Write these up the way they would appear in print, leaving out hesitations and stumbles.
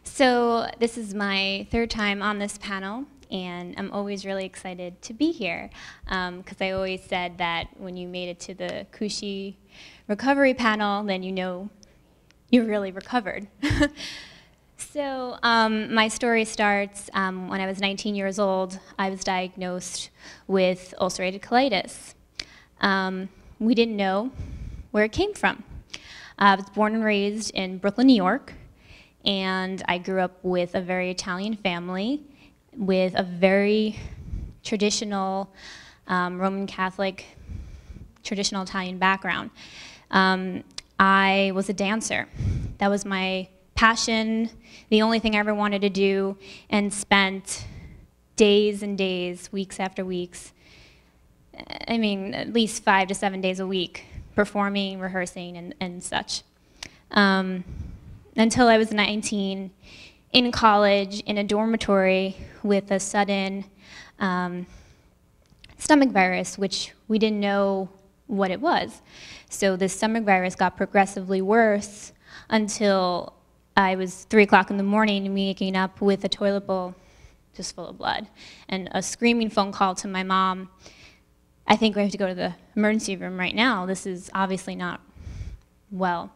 So this is my third time on this panel, and I'm always really excited to be here because I always said that when you made it to the Kushi recovery panel, then you know you really recovered. So my story starts when I was 19 years old. I was diagnosed with ulcerative colitis. We didn't know where it came from. I was born and raised in Brooklyn, New York, and I grew up with a very Italian family with a very traditional Roman Catholic, traditional Italian background. I was a dancer. That was my passion, the only thing I ever wanted to do, and spent days and days, weeks after weeks, I mean, at least 5 to 7 days a week, performing, rehearsing, and such. Until I was 19, in college, in a dormitory with a sudden stomach virus, which we didn't know what it was. So this stomach virus got progressively worse until I was 3 o'clock in the morning waking up with a toilet bowl just full of blood and a screaming phone call to my mom. I think we have to go to the emergency room right now. This is obviously not well.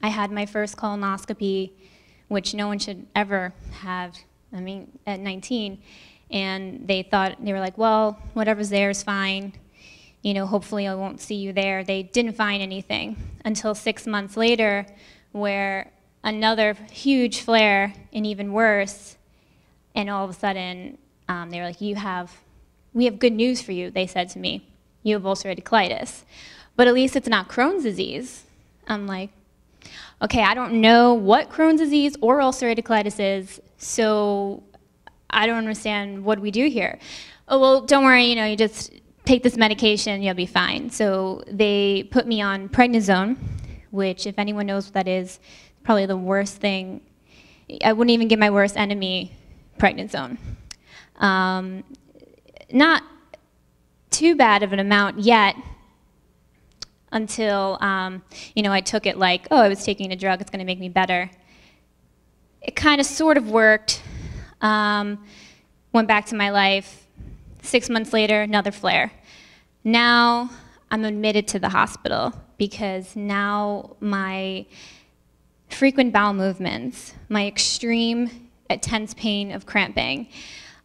I had my first colonoscopy, which no one should ever have, I mean, at 19. And they were like, well, whatever's there is fine. You know, hopefully I won't see you there. They didn't find anything until 6 months later, where another huge flare and even worse, and all of a sudden they were like, we have good news for you, they said to me. You have ulcerative colitis. But at least it's not Crohn's disease. I'm like, okay, I don't know what Crohn's disease or ulcerative colitis is, so I don't understand what we do here. Oh, well, don't worry, you just take this medication, you'll be fine. So they put me on prednisone, which, if anyone knows what that is, probably the worst thing. I wouldn't even give my worst enemy prednisone. Not too bad of an amount yet, until I took it like, oh, I was taking a drug, it's going to make me better. It kind of sort of worked. Went back to my life. 6 months later, another flare. Now I'm admitted to the hospital because now my frequent bowel movements, my extreme intense pain of cramping,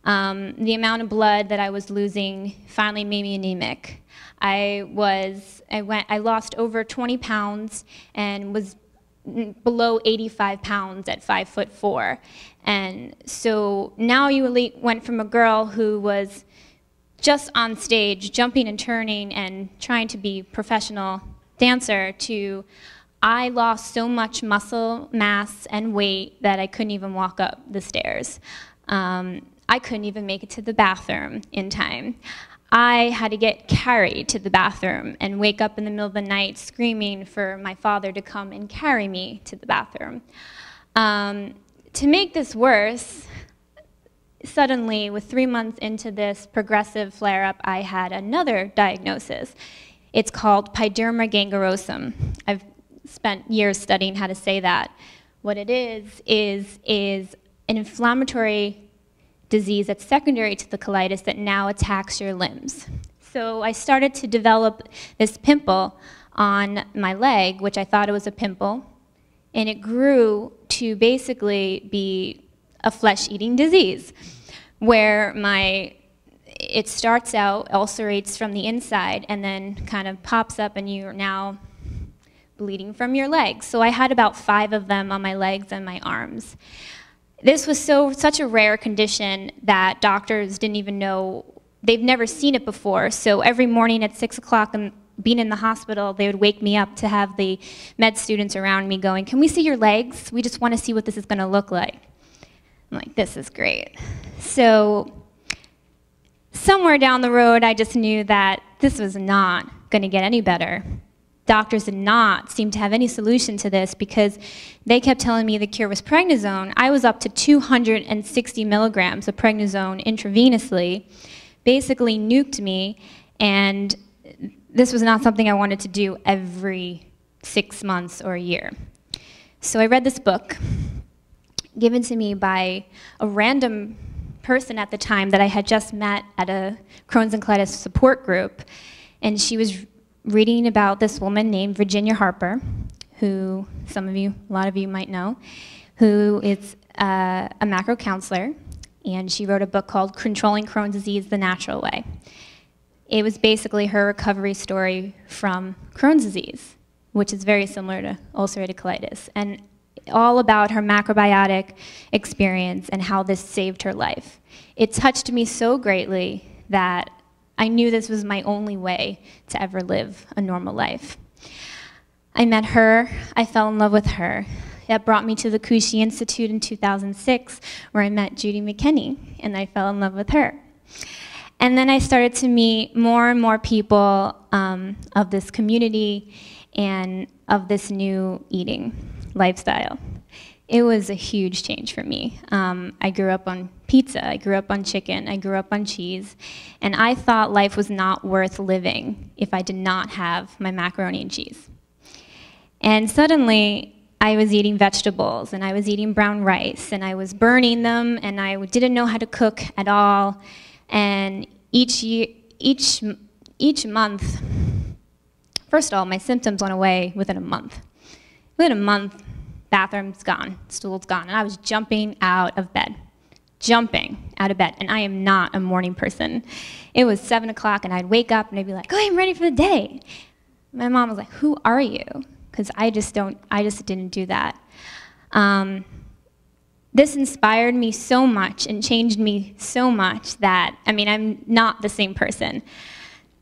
the amount of blood that I was losing finally made me anemic. I lost over 20 pounds and was below 85 pounds at 5'4". And so now you went from a girl who was just on stage, jumping and turning and trying to be a professional dancer, to I lost so much muscle mass and weight that I couldn't even walk up the stairs. I couldn't even make it to the bathroom in time. I had to get carried to the bathroom and wake up in the middle of the night screaming for my father to come and carry me to the bathroom. To make this worse, suddenly, with 3 months into this progressive flare-up, I had another diagnosis. It's called pyoderma gangrenosum. I've spent years studying how to say that. What it is an inflammatory disease that's secondary to the colitis that now attacks your limbs. So I started to develop this pimple on my leg, which I thought it was a pimple, and it grew to basically be a flesh-eating disease, where it starts out, ulcerates from the inside, and then kind of pops up, and you're now bleeding from your legs. So I had about 5 of them on my legs and my arms. This was such a rare condition that doctors didn't even know, they've never seen it before. So every morning at 6 o'clock and being in the hospital, they would wake me up to have the med students around me going, can we see your legs? We just want to see what this is going to look like. I'm like, this is great. So somewhere down the road, I just knew that this was not going to get any better. Doctors did not seem to have any solution to this because they kept telling me the cure was prednisone. I was up to 260 milligrams of prednisone intravenously, basically nuked me, and this was not something I wanted to do every 6 months or a year. So I read this book given to me by a random person at the time that I had just met at a Crohn's and colitis support group, and she was reading about this woman named Virginia Harper, who a lot of you might know, who is a macro counselor, and she wrote a book called Controlling Crohn's Disease the Natural Way. It was basically her recovery story from Crohn's disease, which is very similar to ulcerative colitis, and all about her macrobiotic experience and how this saved her life. It touched me so greatly that I knew this was my only way to ever live a normal life. I met her, I fell in love with her. That brought me to the Kushi Institute in 2006, where I met Judy McKinney, and I fell in love with her. And then I started to meet more and more people of this community and of this new eating lifestyle. It was a huge change for me. I grew up on pizza, I grew up on chicken, I grew up on cheese, and I thought life was not worth living if I did not have my macaroni and cheese. And suddenly, I was eating vegetables, and I was eating brown rice, and I was burning them, and I didn't know how to cook at all. And each month, first of all, my symptoms went away within a month. Within a month, bathroom's gone, stool's gone, and I was jumping out of bed, and I am not a morning person. It was 7 o'clock, and I'd wake up, and I'd be like, oh, I'm ready for the day. My mom was like, who are you? Because I just didn't do that. This inspired me so much and changed me so much that, I mean, I'm not the same person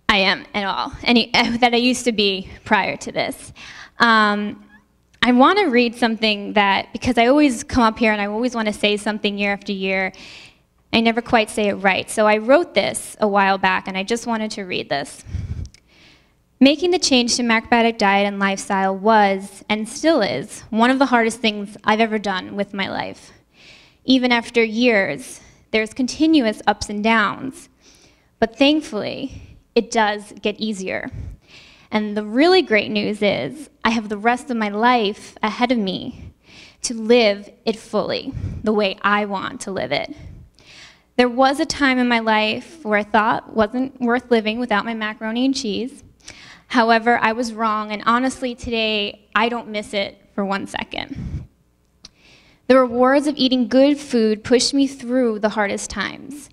I am at all, that I used to be prior to this. I want to read something that, because I always come up here and I always want to say something year after year, I never quite say it right. So I wrote this a while back, and I just wanted to read this. Making the change to macrobiotic diet and lifestyle was, and still is, one of the hardest things I've ever done with my life. Even after years, there's continuous ups and downs, but thankfully, it does get easier. And the really great news is, I have the rest of my life ahead of me to live it fully, the way I want to live it. There was a time in my life where I thought it wasn't worth living without my macaroni and cheese. However, I was wrong, and honestly, today, I don't miss it for 1 second. The rewards of eating good food pushed me through the hardest times.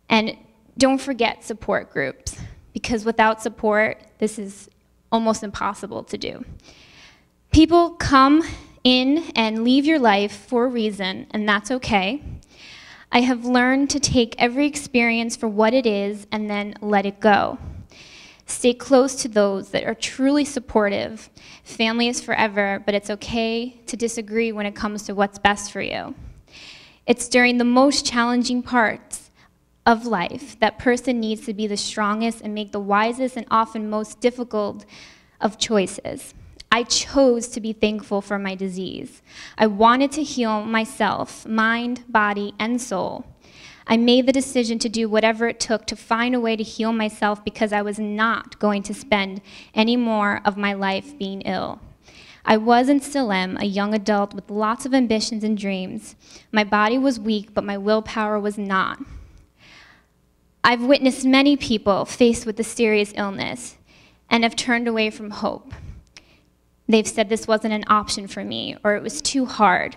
And don't forget support groups, because without support, this is almost impossible to do. People come in and leave your life for a reason, and that's okay. I have learned to take every experience for what it is and then let it go. Stay close to those that are truly supportive. Family is forever, but it's okay to disagree when it comes to what's best for you. It's during the most challenging parts of life that person needs to be the strongest and make the wisest and often most difficult of choices. I chose to be thankful for my disease. I wanted to heal myself, mind, body, and soul. I made the decision to do whatever it took to find a way to heal myself because I was not going to spend any more of my life being ill. I was and still am a young adult with lots of ambitions and dreams. My body was weak, but my willpower was not. I've witnessed many people faced with a serious illness and have turned away from hope. They've said this wasn't an option for me or it was too hard.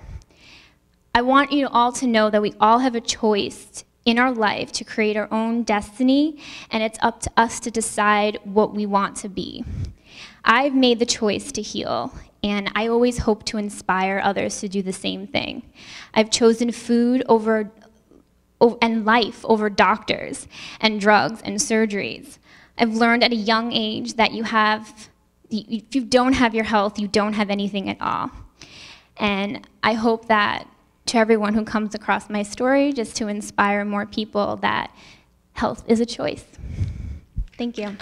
I want you all to know that we all have a choice in our life to create our own destiny, and it's up to us to decide what we want to be. I've made the choice to heal, and I always hope to inspire others to do the same thing. I've chosen food and life over doctors and drugs and surgeries. I've learned at a young age that if you don't have your health, you don't have anything at all. And I hope that to everyone who comes across my story, just to inspire more people that health is a choice. Thank you.